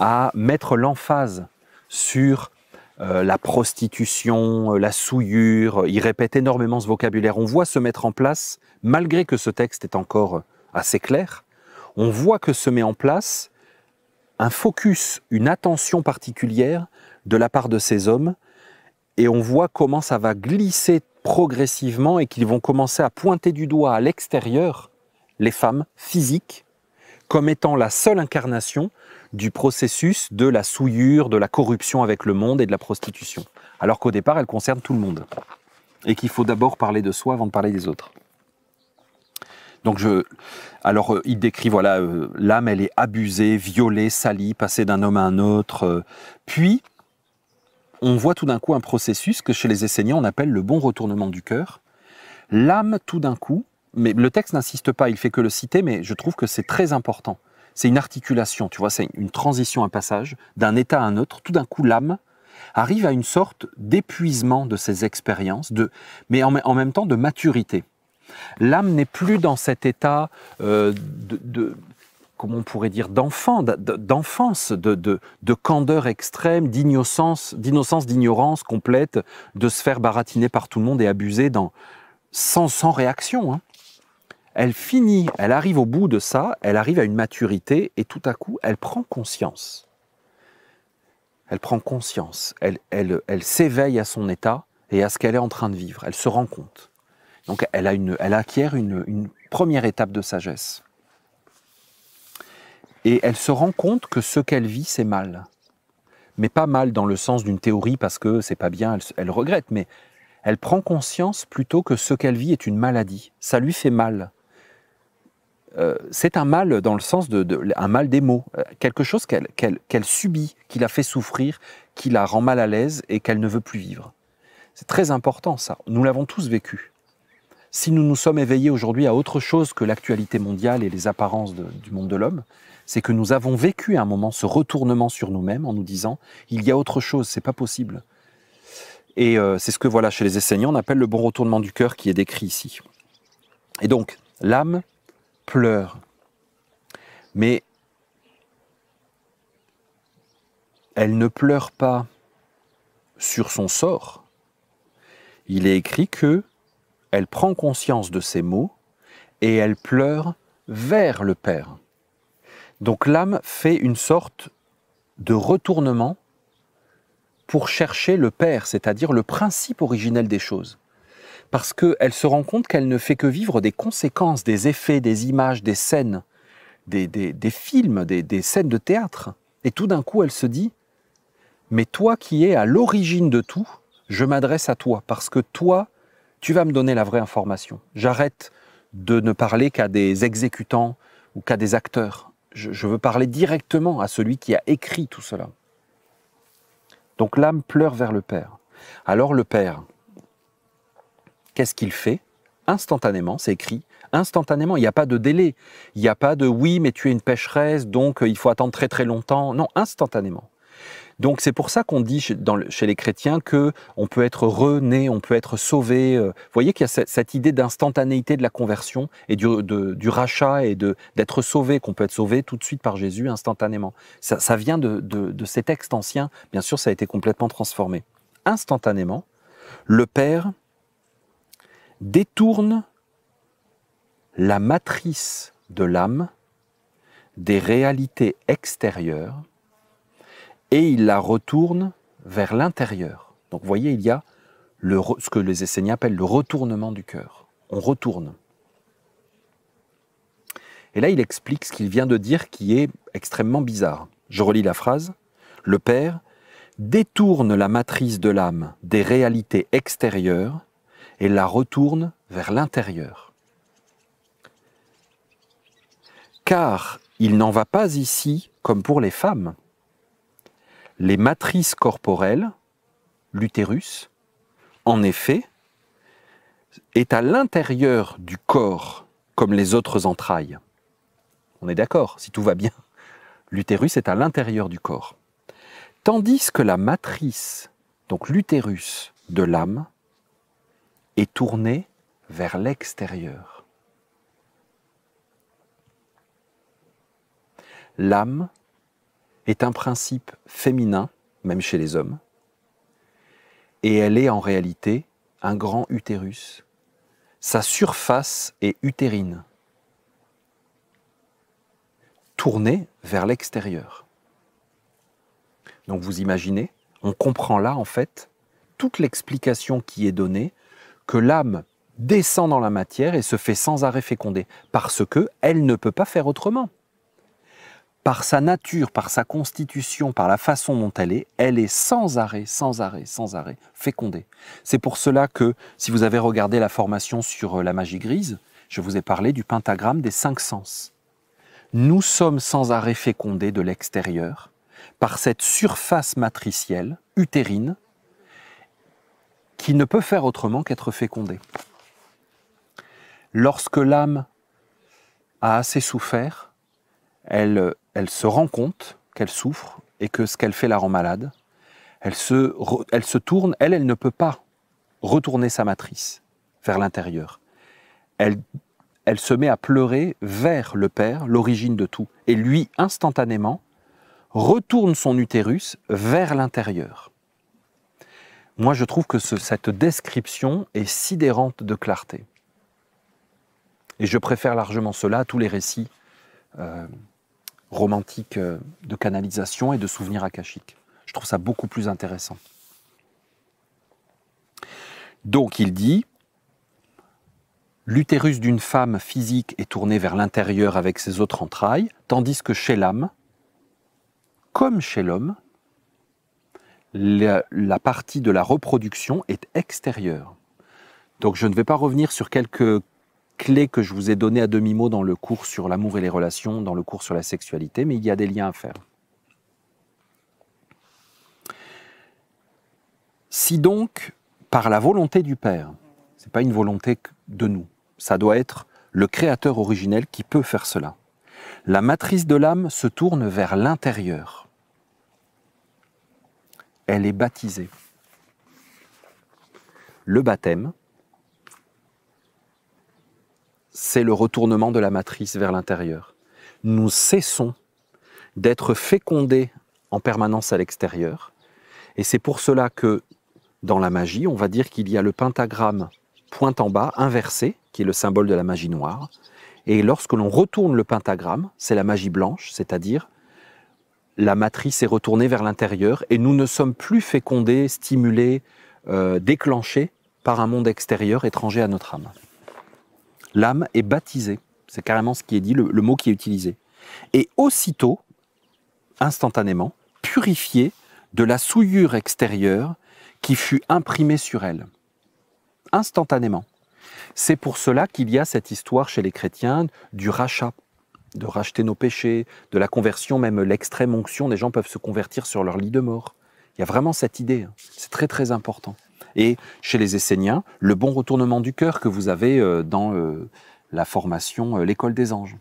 à mettre l'emphase sur la prostitution, la souillure. Ils répètent énormément ce vocabulaire. On voit se mettre en place, malgré que ce texte est encore assez clair, on voit que se met en place un focus, une attention particulière de la part de ces hommes, et on voit comment ça va glisser progressivement et qu'ils vont commencer à pointer du doigt à l'extérieur les femmes physiques comme étant la seule incarnation du processus de la souillure, de la corruption avec le monde et de la prostitution. Alors qu'au départ, elle concerne tout le monde. Et qu'il faut d'abord parler de soi avant de parler des autres. Donc il décrit, voilà, l'âme, elle est abusée, violée, salie, passée d'un homme à un autre. Puis, on voit tout d'un coup un processus que chez les Esséniens, on appelle le bon retournement du cœur. L'âme, tout d'un coup, mais le texte n'insiste pas, il fait que le citer, mais je trouve que c'est très important. C'est une articulation, tu vois, c'est une transition, un passage d'un état à un autre. Tout d'un coup, l'âme arrive à une sorte d'épuisement de ses expériences, mais en même temps de maturité. L'âme n'est plus dans cet état comment on pourrait dire, d'enfance, de candeur extrême, d'innocence, d'ignorance complète, de se faire baratiner par tout le monde et abuser sans réaction. Hein. elle arrive au bout de ça, elle arrive à une maturité et tout à coup, elle prend conscience. Elle prend conscience, elle s'éveille à son état et à ce qu'elle est en train de vivre, elle se rend compte. Donc elle acquiert une première étape de sagesse. Et elle se rend compte que ce qu'elle vit, c'est mal. Mais pas mal dans le sens d'une théorie parce que c'est pas bien, elle regrette, mais elle prend conscience plutôt que ce qu'elle vit est une maladie. Ça lui fait mal. C'est un mal dans le sens un mal des mots, quelque chose qu'elle subit, qui la fait souffrir, qui la rend mal à l'aise et qu'elle ne veut plus vivre. C'est très important ça, nous l'avons tous vécu. Si nous nous sommes éveillés aujourd'hui à autre chose que l'actualité mondiale et les apparences du monde de l'homme, c'est que nous avons vécu à un moment ce retournement sur nous-mêmes en nous disant « il y a autre chose, c'est pas possible ». Et c'est ce que voilà, chez les Esséniens, on appelle le bon retournement du cœur qui est décrit ici. Et donc, l'âme pleure. Mais elle ne pleure pas sur son sort. Il est écrit que elle prend conscience de ses maux et elle pleure vers le Père. Donc l'âme fait une sorte de retournement pour chercher le Père, c'est-à-dire le principe originel des choses. Parce qu'elle se rend compte qu'elle ne fait que vivre des conséquences, des effets, des images, des scènes, des films, des scènes de théâtre. Et tout d'un coup, elle se dit, mais toi qui es à l'origine de tout, je m'adresse à toi, parce que toi, tu vas me donner la vraie information. J'arrête de ne parler qu'à des exécutants ou qu'à des acteurs. Je veux parler directement à celui qui a écrit tout cela. Donc l'âme pleure vers le Père. Alors le Père, qu'est-ce qu'il fait? Instantanément, c'est écrit, instantanément, il n'y a pas de délai. Il n'y a pas de « oui, mais tu es une pécheresse, donc il faut attendre très très longtemps ». Non, instantanément. Donc c'est pour ça qu'on dit chez les chrétiens qu'on peut être rené, on peut être sauvé. Vous voyez qu'il y a cette idée d'instantanéité de la conversion et du rachat et d'être sauvé, qu'on peut être sauvé tout de suite par Jésus instantanément. Ça vient de ces textes anciens. Bien sûr, ça a été complètement transformé. Instantanément, le Père détourne la matrice de l'âme des réalités extérieures et il la retourne vers l'intérieur. Donc vous voyez, il y a ce que les Esséniens appellent le retournement du cœur. On retourne. Et là, il explique ce qu'il vient de dire qui est extrêmement bizarre. Je relis la phrase. Le Père détourne la matrice de l'âme des réalités extérieures et la retourne vers l'intérieur. Car il n'en va pas ici comme pour les femmes. Les matrices corporelles, l'utérus, en effet, est à l'intérieur du corps comme les autres entrailles. On est d'accord, si tout va bien. L'utérus est à l'intérieur du corps. Tandis que la matrice, donc l'utérus de l'âme, est tournée vers l'extérieur. L'âme est un principe féminin, même chez les hommes, et elle est en réalité un grand utérus. Sa surface est utérine, tournée vers l'extérieur. Donc vous imaginez, on comprend là en fait toute l'explication qui est donnée, que l'âme descend dans la matière et se fait sans arrêt féconder, parce qu'elle ne peut pas faire autrement. Par sa nature, par sa constitution, par la façon dont elle est sans arrêt fécondée. C'est pour cela que, si vous avez regardé la formation sur la magie grise, je vous ai parlé du pentagramme des 5 sens. Nous sommes sans arrêt fécondés de l'extérieur par cette surface matricielle, utérine, qui ne peut faire autrement qu'être fécondée. Lorsque l'âme a assez souffert, elle se rend compte qu'elle souffre et que ce qu'elle fait la rend malade. Elle se tourne, elle ne peut pas retourner sa matrice vers l'intérieur. Elle se met à pleurer vers le Père, l'origine de tout. Et lui, instantanément, retourne son utérus vers l'intérieur. Moi, je trouve que cette description est sidérante de clarté. Et je préfère largement cela à tous les récits romantiques de canalisation et de souvenirs akashiques. Je trouve ça beaucoup plus intéressant. Donc il dit, l'utérus d'une femme physique est tourné vers l'intérieur avec ses autres entrailles, tandis que chez l'âme, comme chez l'homme, la partie de la reproduction est extérieure. Donc je ne vais pas revenir sur quelques clés que je vous ai données à demi-mot dans le cours sur l'amour et les relations, dans le cours sur la sexualité, mais il y a des liens à faire. Si donc, par la volonté du Père, ce n'est pas une volonté de nous, ça doit être le Créateur originel qui peut faire cela. La matrice de l'âme se tourne vers l'intérieur. Elle est baptisée. Le baptême, c'est le retournement de la matrice vers l'intérieur. Nous cessons d'être fécondés en permanence à l'extérieur, et c'est pour cela que dans la magie, on va dire qu'il y a le pentagramme pointe en bas, inversé, qui est le symbole de la magie noire, et lorsque l'on retourne le pentagramme, c'est la magie blanche, c'est-à-dire la matrice est retournée vers l'intérieur, et nous ne sommes plus fécondés, stimulés, déclenchés par un monde extérieur étranger à notre âme. L'âme est baptisée, c'est carrément ce qui est dit, le mot qui est utilisé. Et aussitôt, instantanément, purifiée de la souillure extérieure qui fut imprimée sur elle. Instantanément. C'est pour cela qu'il y a cette histoire chez les chrétiens du rachat, de racheter nos péchés, de la conversion, même l'extrême onction, des gens peuvent se convertir sur leur lit de mort. Il y a vraiment cette idée, c'est très très important. Et chez les Esséniens, le bon retournement du cœur que vous avez dans la formation l'école des anges.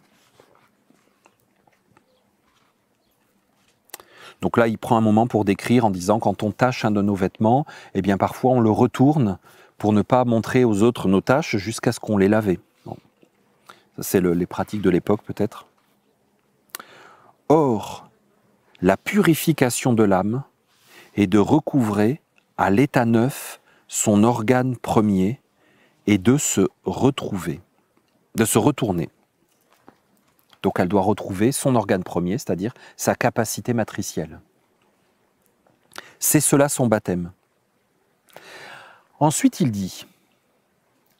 Donc là, il prend un moment pour décrire en disant quand on tâche un de nos vêtements, eh bien parfois on le retourne pour ne pas montrer aux autres nos tâches jusqu'à ce qu'on les lave. Bon. Ça, c'est les pratiques de l'époque peut-être. Or, la purification de l'âme est de recouvrer à l'état neuf son organe premier et de se retrouver, de se retourner. Donc elle doit retrouver son organe premier, c'est-à-dire sa capacité matricielle. C'est cela son baptême. Ensuite il dit,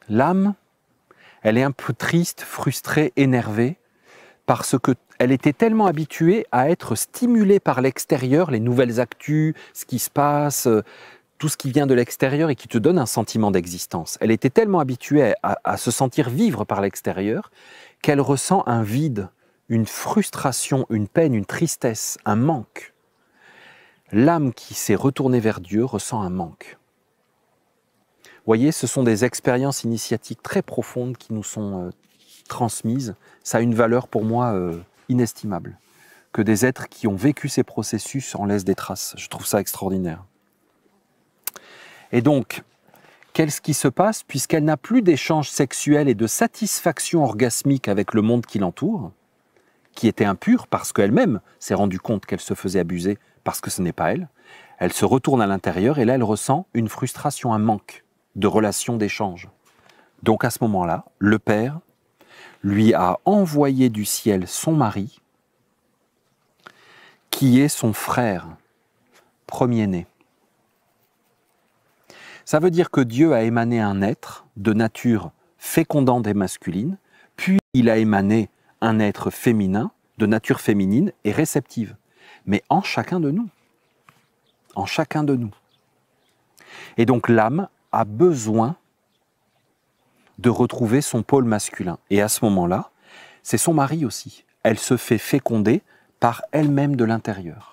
l'âme, elle est un peu triste, frustrée, énervée, parce qu'elle était tellement habituée à être stimulée par l'extérieur, les nouvelles actus, ce qui se passe, tout ce qui vient de l'extérieur et qui te donne un sentiment d'existence. Elle était tellement habituée à se sentir vivre par l'extérieur qu'elle ressent un vide, une frustration, une peine, une tristesse, un manque. L'âme qui s'est retournée vers Dieu ressent un manque. Vous voyez, ce sont des expériences initiatiques très profondes qui nous sont transmises. Ça a une valeur pour moi inestimable. Que des êtres qui ont vécu ces processus en laissent des traces. Je trouve ça extraordinaire. Et donc, qu'est-ce qui se passe puisqu'elle n'a plus d'échange sexuel et de satisfaction orgasmique avec le monde qui l'entoure, qui était impur parce qu'elle-même s'est rendue compte qu'elle se faisait abuser parce que ce n'est pas elle. Elle se retourne à l'intérieur et là, elle ressent une frustration, un manque de relations, d'échange. Donc à ce moment-là, le Père lui a envoyé du ciel son mari, qui est son frère premier-né. Ça veut dire que Dieu a émané un être de nature fécondante et masculine, puis il a émané un être féminin, de nature féminine et réceptive, mais en chacun de nous. En chacun de nous. Et donc l'âme a besoin de retrouver son pôle masculin. Et à ce moment-là, c'est son mari aussi. Elle se fait féconder par elle-même de l'intérieur.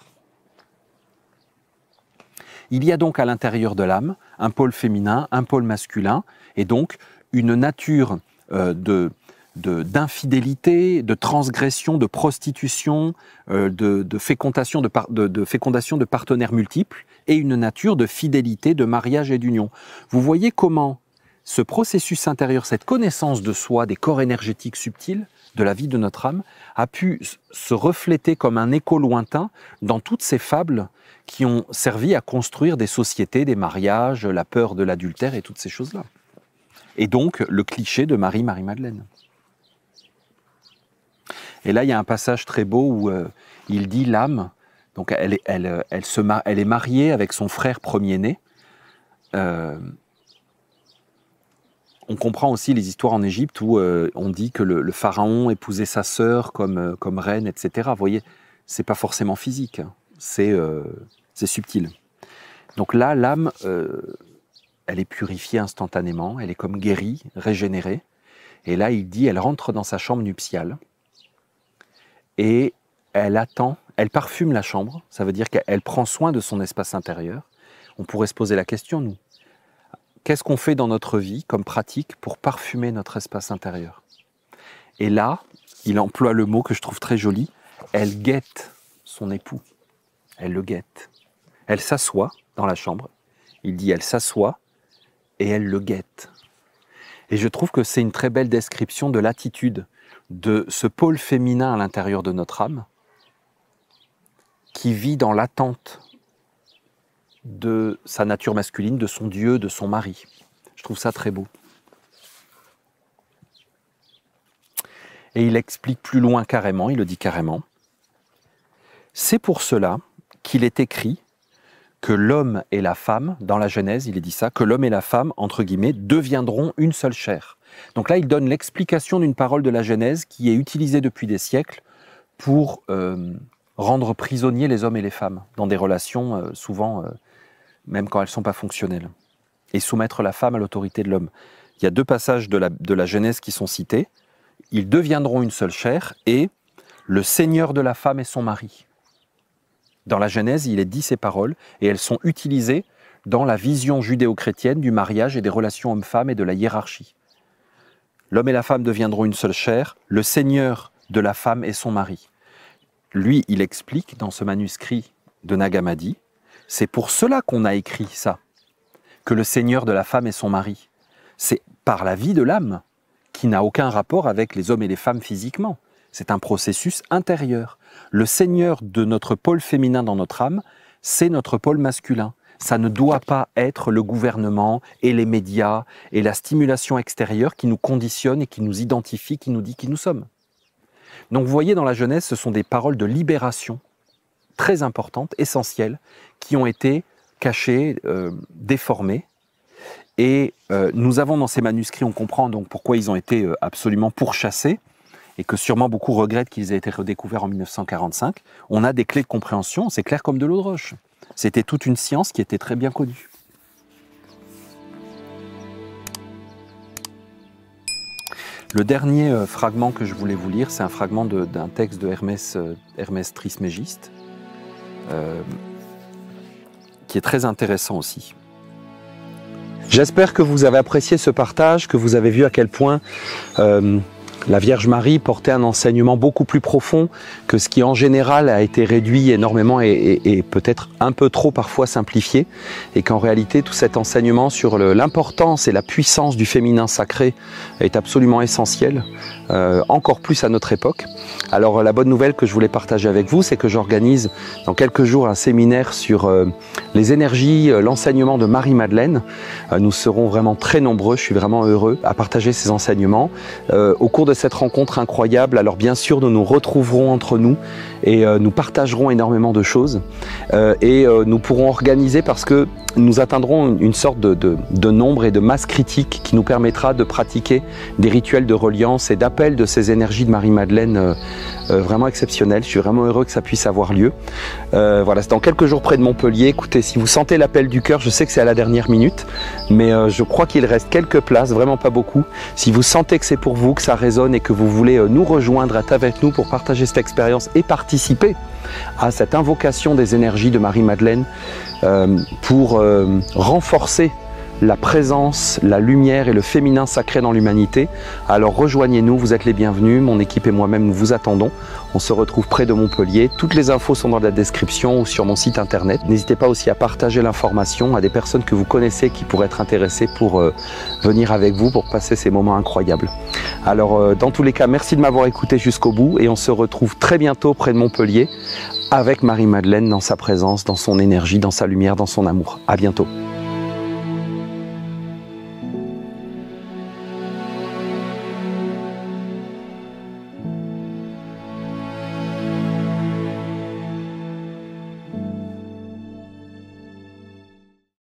Il y a donc à l'intérieur de l'âme un pôle féminin, un pôle masculin, et donc une nature d'infidélité, de transgression, de prostitution, de fécondation de partenaires multiples, et une nature de fidélité, de mariage et d'union. Vous voyez comment ce processus intérieur, cette connaissance de soi, des corps énergétiques subtils, de la vie de notre âme, a pu se refléter comme un écho lointain dans toutes ces fables qui ont servi à construire des sociétés, des mariages, la peur de l'adultère et toutes ces choses-là. Et donc le cliché de Marie-Madeleine. Et là, il y a un passage très beau où il dit l'âme, donc elle est mariée avec son frère premier-né. On comprend aussi les histoires en Égypte où on dit que le pharaon épousait sa sœur comme reine, etc. Vous voyez, c'est pas forcément physique, hein. C'est subtil. Donc là, l'âme, elle est purifiée instantanément, elle est comme guérie, régénérée. Et là, il dit, elle rentre dans sa chambre nuptiale et elle attend, elle parfume la chambre, ça veut dire qu'elle prend soin de son espace intérieur. On pourrait se poser la question, nous, qu'est-ce qu'on fait dans notre vie comme pratique pour parfumer notre espace intérieur? Et là, il emploie le mot que je trouve très joli, elle guette son époux, elle le guette. Elle s'assoit dans la chambre, il dit elle s'assoit et elle le guette. Et je trouve que c'est une très belle description de l'attitude de ce pôle féminin à l'intérieur de notre âme qui vit dans l'attente de sa nature masculine, de son Dieu, de son mari. Je trouve ça très beau. Et il explique plus loin carrément, il le dit carrément, c'est pour cela qu'il est écrit que l'homme et la femme, dans la Genèse, il est dit ça, que l'homme et la femme, entre guillemets, deviendront une seule chair. Donc là, il donne l'explication d'une parole de la Genèse qui est utilisée depuis des siècles pour rendre prisonniers les hommes et les femmes dans des relations souvent, même quand elles ne sont pas fonctionnelles, et soumettre la femme à l'autorité de l'homme. Il y a deux passages de la Genèse qui sont cités. Ils deviendront une seule chair et le Seigneur de la femme est son mari. Dans la Genèse, il est dit ces paroles et elles sont utilisées dans la vision judéo-chrétienne du mariage et des relations hommes-femmes et de la hiérarchie. L'homme et la femme deviendront une seule chair, le Seigneur de la femme est son mari. Lui, il explique dans ce manuscrit de Nag Hammadi, c'est pour cela qu'on a écrit ça, que le Seigneur de la femme est son mari. C'est par la vie de l'âme, qui n'a aucun rapport avec les hommes et les femmes physiquement. C'est un processus intérieur. Le Seigneur de notre pôle féminin dans notre âme, c'est notre pôle masculin. Ça ne doit pas être le gouvernement et les médias et la stimulation extérieure qui nous conditionne et qui nous identifie, qui nous dit qui nous sommes. Donc vous voyez, dans la Genèse, ce sont des paroles de libération très importantes, essentielles, qui ont été cachées, déformées. Et nous avons dans ces manuscrits, on comprend donc pourquoi ils ont été absolument pourchassés, et que sûrement beaucoup regrettent qu'ils aient été redécouverts en 1945, on a des clés de compréhension, c'est clair comme de l'eau de roche. C'était toute une science qui était très bien connue. Le dernier fragment que je voulais vous lire, c'est un fragment d'un texte de Hermès Trismégiste, qui est très intéressant aussi. J'espère que vous avez apprécié ce partage, que vous avez vu à quel point la Vierge Marie portait un enseignement beaucoup plus profond que ce qui en général a été réduit énormément et peut-être un peu trop parfois simplifié, et qu'en réalité tout cet enseignement sur l'importance et la puissance du féminin sacré est absolument essentiel, encore plus à notre époque. Alors la bonne nouvelle que je voulais partager avec vous, c'est que j'organise dans quelques jours un séminaire sur les énergies, l'enseignement de Marie-Madeleine. Nous serons vraiment très nombreux, je suis vraiment heureux à partager ces enseignements. Au cours de cette rencontre incroyable, alors bien sûr nous nous retrouverons entre nous et nous partagerons énormément de choses et nous pourrons organiser, parce que nous atteindrons une sorte de nombre et de masse critique qui nous permettra de pratiquer des rituels de reliance et d'appel de ces énergies de Marie-Madeleine vraiment exceptionnelles. Je suis vraiment heureux que ça puisse avoir lieu. Voilà, c'est dans quelques jours près de Montpellier. Écoutez, si vous sentez l'appel du cœur, je sais que c'est à la dernière minute, mais je crois qu'il reste quelques places, vraiment pas beaucoup. Si vous sentez que c'est pour vous, que ça résonne et que vous voulez nous rejoindre, être avec nous pour partager cette expérience et participer à cette invocation des énergies de Marie-Madeleine pour renforcer la présence, la lumière et le féminin sacré dans l'humanité, alors rejoignez-nous, vous êtes les bienvenus, mon équipe et moi-même nous vous attendons. On se retrouve près de Montpellier, toutes les infos sont dans la description ou sur mon site internet. N'hésitez pas aussi à partager l'information à des personnes que vous connaissez qui pourraient être intéressées pour venir avec vous pour passer ces moments incroyables. Alors dans tous les cas, merci de m'avoir écouté jusqu'au bout et on se retrouve très bientôt près de Montpellier avec Marie-Madeleine dans sa présence, dans son énergie, dans sa lumière, dans son amour. À bientôt.